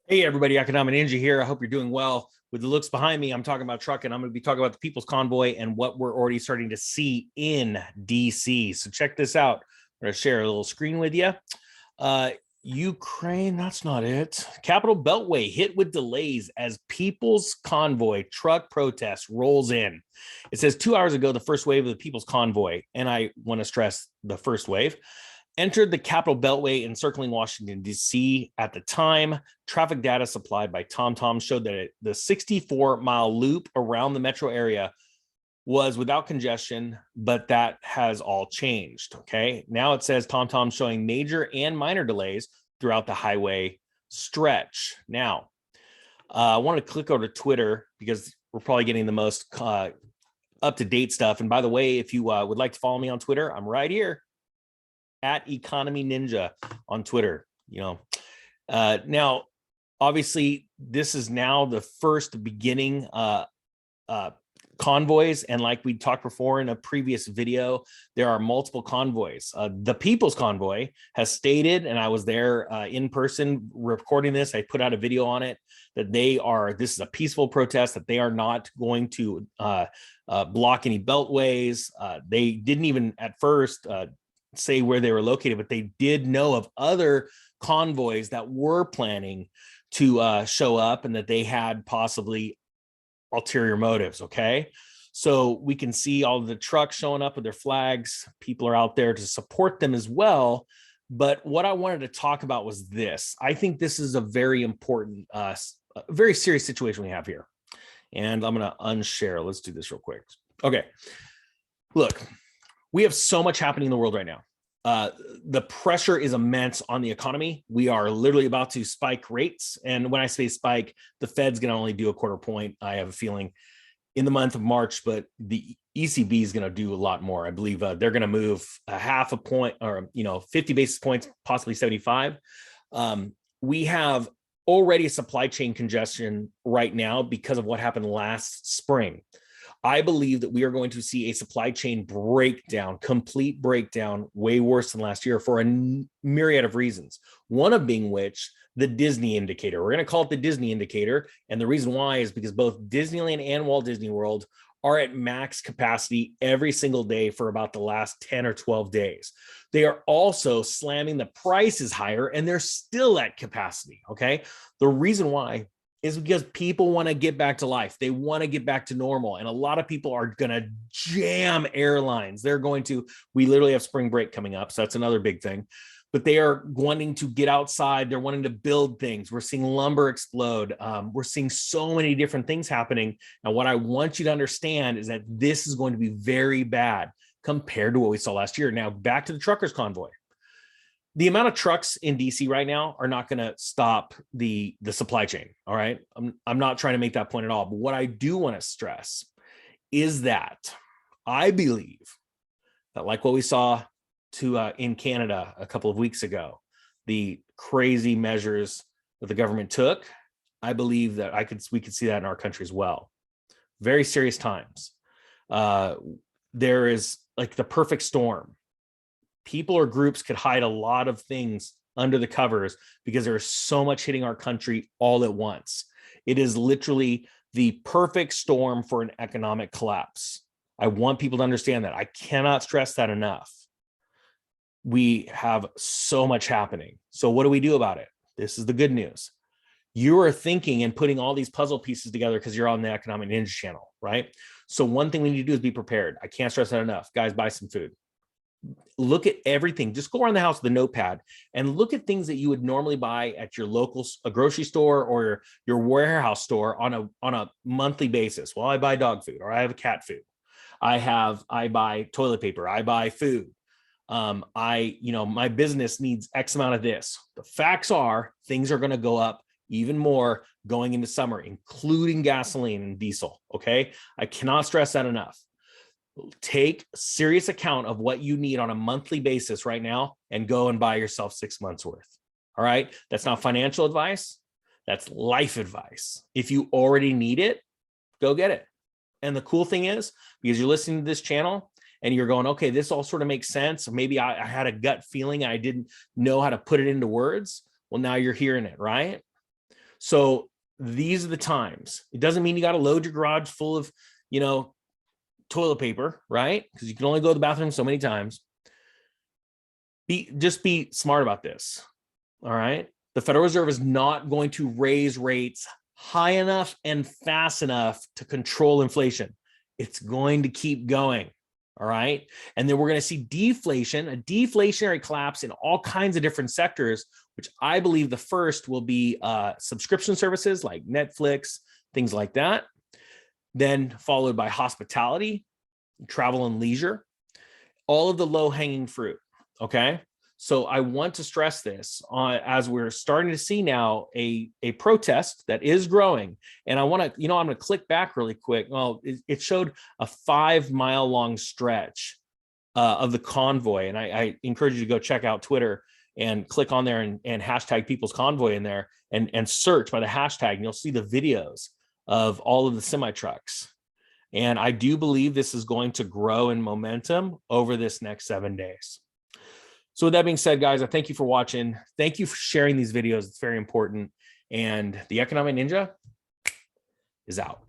Hey everybody, Economic Ninja here. I hope you're doing well. With the looks behind me, I'm talking about trucking. I'm going to be talking about the People's Convoy and what we're already starting to see in DC. So check this out. I'm going to share a little screen with you. Ukraine, that's not it. Capital Beltway hit with delays as People's Convoy truck protest rolls in. It says 2 hours ago, the first wave of the People's Convoy, and I want to stress the first wave, entered the Capital Beltway encircling Washington, D.C. At the time, traffic data supplied by TomTom showed that the 64-mile loop around the metro area was without congestion, but that has all changed, okay? Now it says TomTom showing major and minor delays throughout the highway stretch. Now, I want to click over to Twitter because we're probably getting the most up-to-date stuff. And by the way, if you would like to follow me on Twitter, I'm right here at Economy Ninja on Twitter. Now, obviously, this is now the first beginning convoys, and like we talked before in a previous video, there are multiple convoys. The People's Convoy has stated, and I was there in person recording this, I put out a video on it, that this is a peaceful protest, that they are not going to block any beltways. They didn't even at first say where they were located, but they did know of other convoys that were planning to show up and that they had possibly ulterior motives. Okay, so we can see all the trucks showing up with their flags. People are out there to support them as well. But what I wanted to talk about was this. I think this is a very important, very serious situation we have here. And I'm going to unshare. Let's do this real quick. Okay, look. We have so much happening in the world right now. The pressure is immense on the economy. We are literally about to spike rates. And when I say spike, the Fed's going to only do a quarter point, I have a feeling, in the month of March, but the ECB is going to do a lot more. I believe they're going to move a half a point or, 50 basis points, possibly 75. We have already a supply chain congestion right now because of what happened last spring. I believe that we are going to see a supply chain breakdown, complete breakdown, way worse than last year for a myriad of reasons. One of being which, the Disney indicator. We're going to call it the Disney indicator. And the reason why is because both Disneyland and Walt Disney World are at max capacity every single day for about the last 10 or 12 days. They are also slamming the prices higher and they're still at capacity, okay? The reason why is because people want to get back to life. They want to get back to normal. And a lot of people are going to jam airlines. We literally have spring break coming up. So that's another big thing. But they are wanting to get outside. They're wanting to build things. We're seeing lumber explode. We're seeing so many different things happening. And what I want you to understand is that this is going to be very bad compared to what we saw last year. Now, back to the Truckers Convoy. The amount of trucks in DC right now are not going to stop the supply chain. All right. I'm not trying to make that point at all. But what I do want to stress is that I believe that, like what we saw in Canada a couple of weeks ago, the crazy measures that the government took, I believe that we could see that in our country as well. Very serious times. There is like the perfect storm. People or groups could hide a lot of things under the covers because there's so much hitting our country all at once. It is literally the perfect storm for an economic collapse. I want people to understand that. I cannot stress that enough. We have so much happening. So what do we do about it? This is the good news. You are thinking and putting all these puzzle pieces together because you're on the Economic Ninja channel, right? So one thing we need to do is be prepared. I can't stress that enough. Guys, buy some food. Look at everything. Just go around the house with a notepad and look at things that you would normally buy at your local grocery store or your warehouse store on a monthly basis. Well, I buy dog food, or I have cat food. I buy toilet paper. I buy food. My business needs X amount of this. The facts are things are going to go up even more going into summer, including gasoline and diesel. Okay. I cannot stress that enough. Take serious account of what you need on a monthly basis right now and go and buy yourself 6 months worth. All right. That's not financial advice. That's life advice. If you already need it, go get it. And the cool thing is, because you're listening to this channel and you're going, okay, this all sort of makes sense. Maybe I had a gut feeling. I didn't know how to put it into words. Well, now you're hearing it, right? So these are the times. It doesn't mean you got to load your garage full of, you know, toilet paper, right? Because you can only go to the bathroom so many times. Just be smart about this. All right. The Federal Reserve is not going to raise rates high enough and fast enough to control inflation. It's going to keep going. All right. And then we're going to see deflation, a deflationary collapse in all kinds of different sectors, which I believe the first will be subscription services like Netflix, things like that. Then followed by hospitality, travel and leisure, all of the low hanging fruit. Okay. So I want to stress this as we're starting to see now a protest that is growing. And I want to, I'm going to click back really quick. Well, it showed a 5-mile long stretch of the convoy. And I encourage you to go check out Twitter and click on there and hashtag People's Convoy in there and search by the hashtag, and you'll see the videos of all of the semi trucks. And I do believe this is going to grow in momentum over this next 7 days. So with that being said, guys, I thank you for watching. Thank you for sharing these videos. It's very important. And the Economic Ninja is out.